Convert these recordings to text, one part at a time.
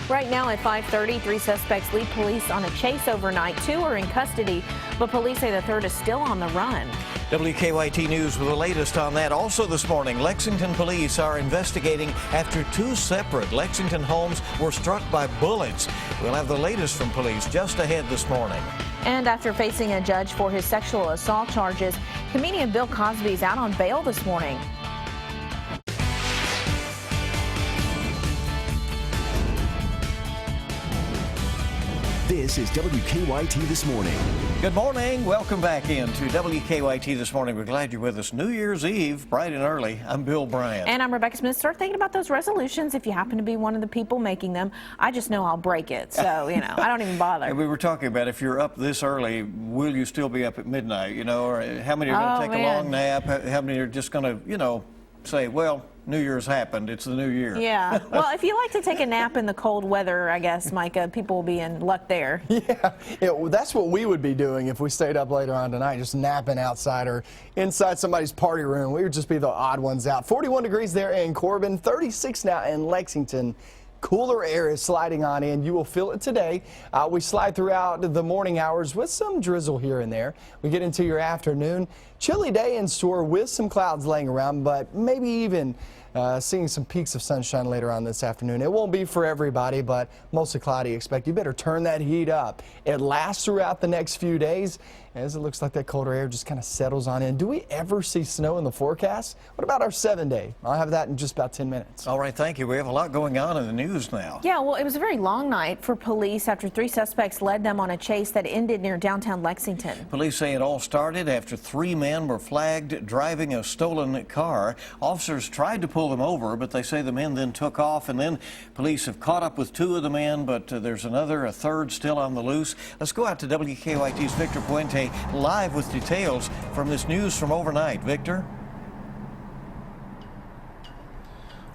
Right now at 5:30, 3 suspects lead police on a chase overnight. 2 are in custody, but police say the third is still on the run. WKYT News with the latest on that. Also this morning, Lexington police are investigating after 2 separate Lexington homes were struck by bullets. We'll have the latest from police just ahead this morning. And after facing a judge for his sexual assault charges, comedian Bill Cosby is out on bail this morning. This is WKYT This Morning. Good morning. Welcome back in to WKYT This Morning. We're glad you're with us. New Year's Eve, bright and early. I'm Bill Bryant. And I'm Rebecca Smith. Start thinking about those resolutions if you happen to be one of the people making them. I just know I'll break it. So, I don't even bother. And we were talking about if you're up this early, will you still be up at midnight? Or how many are going to take a long nap? How many are just going to, say, well, New Year's happened. It's the new year. Yeah. Well, if you like to take a nap in the cold weather, I guess, Micah, people will be in luck there. Yeah, that's what we would be doing if we stayed up later on tonight, just napping outside or inside somebody's party room. We would just be the odd ones out. 41 degrees there in Corbin, 36 now in Lexington. Cooler air is sliding on in. You will feel it today. We slide throughout the morning hours with some drizzle here and there. We get into your afternoon. Chilly day in store with some clouds laying around, but maybe even seeing some peaks of sunshine later on this afternoon. It won't be for everybody, but mostly cloudy expect. You better turn that heat up. It lasts throughout the next few days as it looks like that colder air just kind of settles on in. Do we ever see snow in the forecast? What about our 7-day? I'll have that in just about 10 minutes. All right, thank you. We have a lot going on in the news now. Yeah, well, it was a very long night for police after 3 suspects led them on a chase that ended near downtown Lexington. Police say it all started after 3 men were flagged driving a stolen car. Officers tried to pull them over, but they say the men then took off, and then police have caught up with 2 of the men, but there's a third still on the loose. Let's go out to WKYT's Victor Puente live with details from this news from overnight. Victor?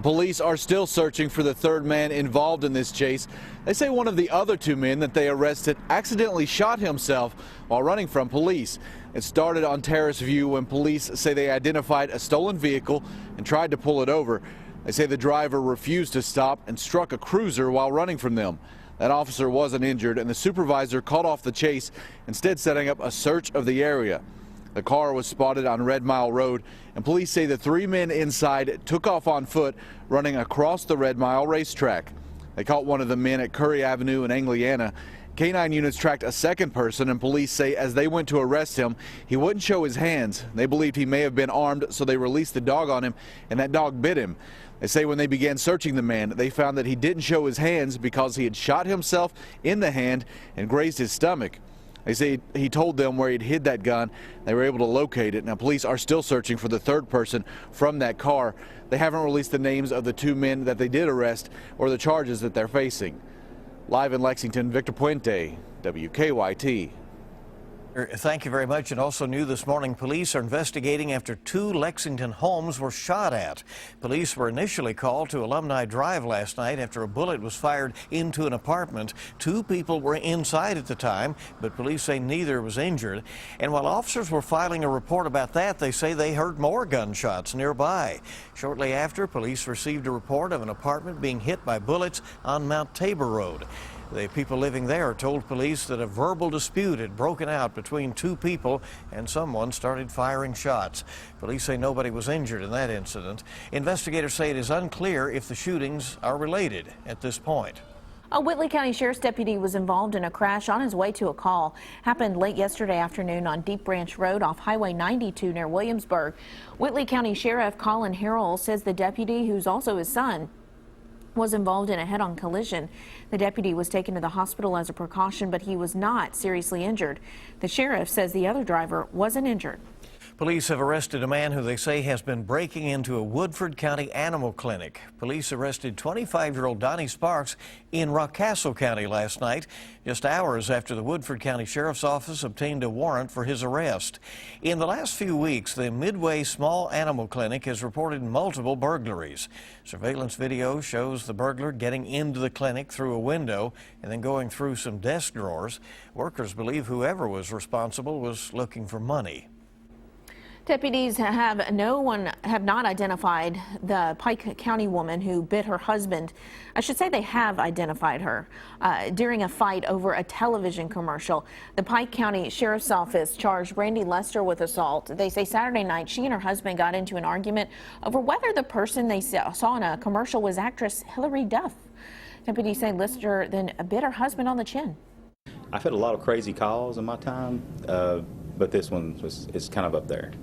Police are still searching for the third man involved in this chase. They say one of the other 2 men that they arrested accidentally shot himself while running from police. It started on Terrace View when police say they identified a stolen vehicle and tried to pull it over. They say the driver refused to stop and struck a cruiser while running from them. That officer wasn't injured, and the supervisor called off the chase, instead setting up a search of the area. The car was spotted on Red Mile Road, and police say the 3 men inside took off on foot, running across the Red Mile racetrack. They caught one of the men at Curry Avenue in Angliana. K-9 units tracked a second person, and police say as they went to arrest him, he wouldn't show his hands. They believed he may have been armed, so they released the dog on him, and that dog bit him. They say when they began searching the man, they found that he didn't show his hands because he had shot himself in the hand and grazed his stomach. They say he told them where he'd hid that gun. They were able to locate it. Now, police are still searching for the third person from that car. They haven't released the names of the 2 men that they did arrest or the charges that they're facing. Live in Lexington, Victor Puente, WKYT. Thank you very much. And also new this morning, police are investigating after 2 Lexington homes were shot at. Police were initially called to Alumni Drive last night after a bullet was fired into an apartment. 2 people were inside at the time, but police say neither was injured. And while officers were filing a report about that, they say they heard more gunshots nearby. Shortly after, police received a report of an apartment being hit by bullets on Mount Tabor Road. The people living there told police that a verbal dispute had broken out between 2 people and someone started firing shots. Police say nobody was injured in that incident. Investigators say it is unclear if the shootings are related at this point. A Whitley County Sheriff's deputy was involved in a crash on his way to a call. Happened late yesterday afternoon on Deep Branch Road off Highway 92 near Williamsburg. Whitley County Sheriff Colin Harrell says the deputy, who's also his son, was involved in a head-on collision. The deputy was taken to the hospital as a precaution, but he was not seriously injured. The sheriff says the other driver wasn't injured. Police have arrested a man who they say has been breaking into a Woodford County animal clinic. Police arrested 25-year-old Donnie Sparks in Rockcastle County last night, just hours after the Woodford County Sheriff's Office obtained a warrant for his arrest. In the last few weeks, the Midway Small Animal Clinic has reported multiple burglaries. Surveillance video shows the burglar getting into the clinic through a window and then going through some desk drawers. Workers believe whoever was responsible was looking for money. Deputies have not identified the Pike County woman who bit her husband. I should say they have identified her during a fight over a television commercial. The Pike County Sheriff's Office charged Brandy Lester with assault. They say Saturday night she and her husband got into an argument over whether the person they saw in a commercial was actress Hilary Duff. Deputies say Lester then bit her husband on the chin. I've had a lot of crazy calls in my time, but this one is kind of up there.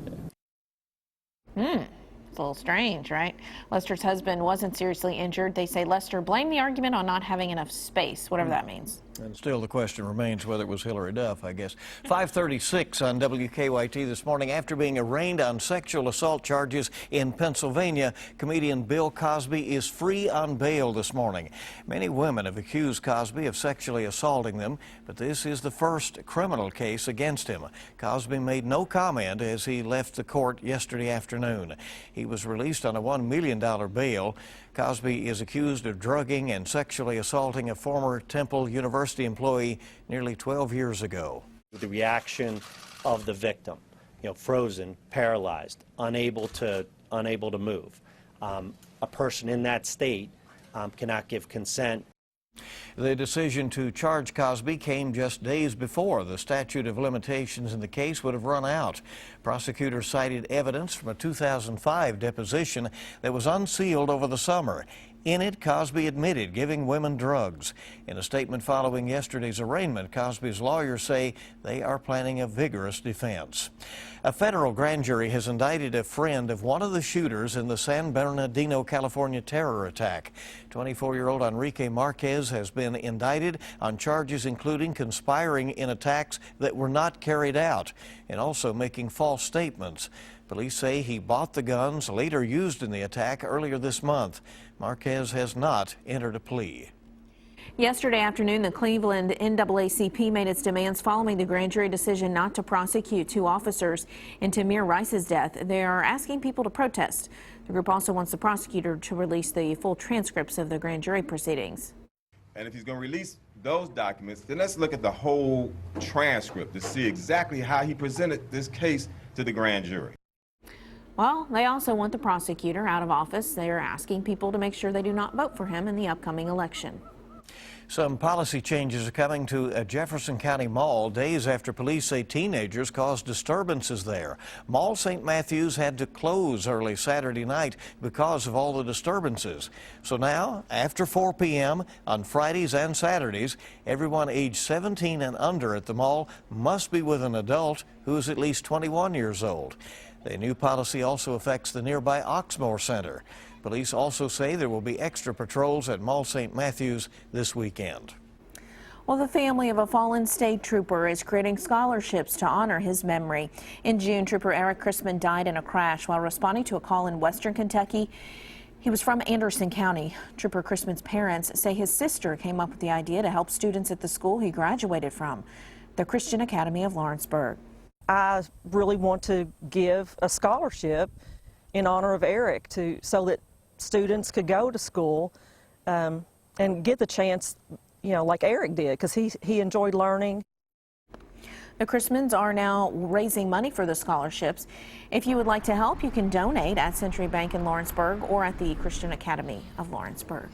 It's a little strange, right? Lester's husband wasn't seriously injured. They say Lester blamed the argument on not having enough space, whatever that means. And still the question remains whether it was Hilary Duff, I guess. 5:36 on WKYT this morning. After being arraigned on sexual assault charges in Pennsylvania, comedian Bill Cosby is free on bail this morning. Many women have accused Cosby of sexually assaulting them, but this is the first criminal case against him. Cosby made no comment as he left the court yesterday afternoon. He was released on a $1 million bail. Cosby is accused of drugging and sexually assaulting a former Temple University employee nearly 12 years ago. The reaction of the victim, frozen, paralyzed, unable to move. A person in that state cannot give consent. The decision to charge Cosby came just days before the statute of limitations in the case would have run out. Prosecutors cited evidence from a 2005 deposition that was unsealed over the summer. In it, Cosby admitted giving women drugs. In a statement following yesterday's arraignment, Cosby's lawyers say they are planning a vigorous defense. A federal grand jury has indicted a friend of one of the shooters in the San Bernardino, California terror attack. 24-year-old Enrique Marquez has been indicted on charges including conspiring in attacks that were not carried out and also making false statements. Police say he bought the guns later used in the attack earlier this month. Marquez has not entered a plea. Yesterday afternoon, the Cleveland NAACP made its demands following the grand jury decision not to prosecute two officers in Tamir Rice's death. They are asking people to protest. The group also wants the prosecutor to release the full transcripts of the grand jury proceedings. And if he's going to release those documents, then let's look at the whole transcript to see exactly how he presented this case to the grand jury. Well, they also want the prosecutor out of office. They are asking people to make sure they do not vote for him in the upcoming election. Some policy changes are coming to a Jefferson County mall days after police say teenagers caused disturbances there. Mall St. Matthews had to close early Saturday night because of all the disturbances. So now, after 4 p.m. on Fridays and Saturdays, everyone age 17 and under at the mall must be with an adult who is at least 21 years old. The new policy also affects the nearby Oxmoor Center. Police also say there will be extra patrols at Mall St. Matthews this weekend. Well, the family of a fallen state trooper is creating scholarships to honor his memory. In June, Trooper Eric Chrisman died in a crash while responding to a call in western Kentucky. He was from Anderson County. Trooper Chrisman's parents say his sister came up with the idea to help students at the school he graduated from, the Christian Academy of Lawrenceburg. I really want to give a scholarship in honor of Eric so that students could go to school and get the chance, like Eric did, because he enjoyed learning. The Chrismans are now raising money for the scholarships. If you would like to help, you can donate at Century Bank in Lawrenceburg or at the Christian Academy of Lawrenceburg.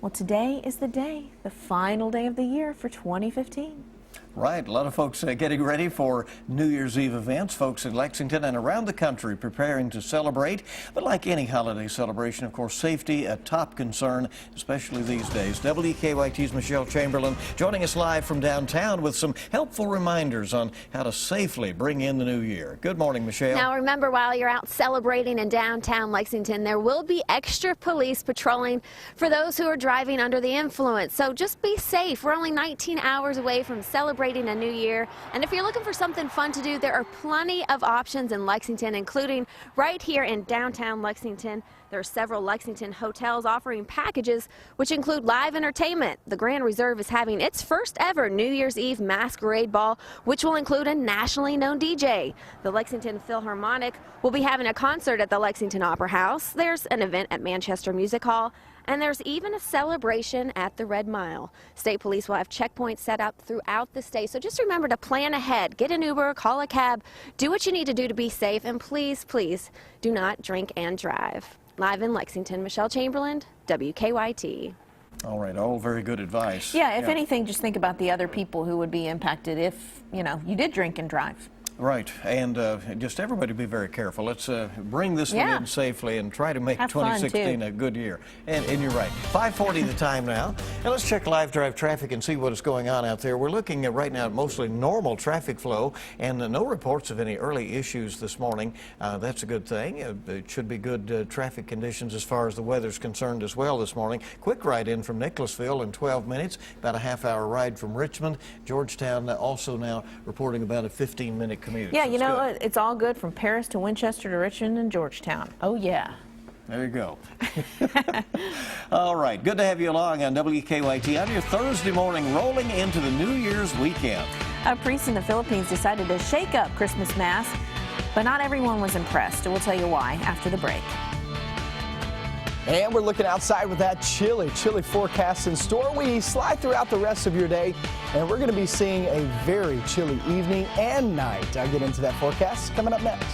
Well, today is the day, the final day of the year for 2015. Right, a lot of folks getting ready for New Year's Eve events. Folks in Lexington and around the country preparing to celebrate. But like any holiday celebration, of course, safety a top concern, especially these days. WKYT's Michelle Chamberlain joining us live from downtown with some helpful reminders on how to safely bring in the new year. Good morning, Michelle. Now remember, while you're out celebrating in downtown Lexington, there will be extra police patrolling for those who are driving under the influence. So just be safe. We're only 19 hours away from celebrating a new year, and if you're looking for something fun to do, there are plenty of options in Lexington, including right here in downtown Lexington. There are several Lexington hotels offering packages which include live entertainment. The Grand Reserve is having its first ever New Year's Eve masquerade ball, which will include a nationally known DJ. The Lexington Philharmonic will be having a concert at the Lexington Opera House. There's an event at Manchester Music Hall, And there's even a celebration at the Red Mile. State police will have checkpoints set up throughout the state. So just remember to plan ahead. Get an Uber, call a cab, do what you need to do to be safe. And please, please do not drink and drive. Live in Lexington, Michelle Chamberlain, WKYT. All right, all very good advice. Yeah, if anything, just think about the other people who would be impacted if, you did drink and drive. Right, and just everybody be very careful. Let's bring this one in safely and try to make Have fun, 2016 too. a good year. And you're right. 5:40 the time now. And let's check live drive traffic and see what is going on out there. We're looking at right now at mostly normal traffic flow and no reports of any early issues this morning. That's a good thing. It should be good traffic conditions as far as the weather's concerned as well this morning. Quick ride in from Nicholasville in 12 minutes, about a half-hour ride from Richmond. Georgetown also now reporting about a 15-minute commute. Yeah, So you know, good. it's all good from Paris to Winchester to Richmond and Georgetown. Oh, yeah. There you go. All right, good to have you along on WKYT on your Thursday morning, rolling into the New Year's weekend. A priest in the Philippines decided to shake up Christmas Mass, but not everyone was impressed. We'll tell you why after the break. And we're looking outside with that chilly forecast in store. We slide throughout the rest of your day, and we're going to be seeing a very chilly evening and night. I'll get into that forecast coming up next.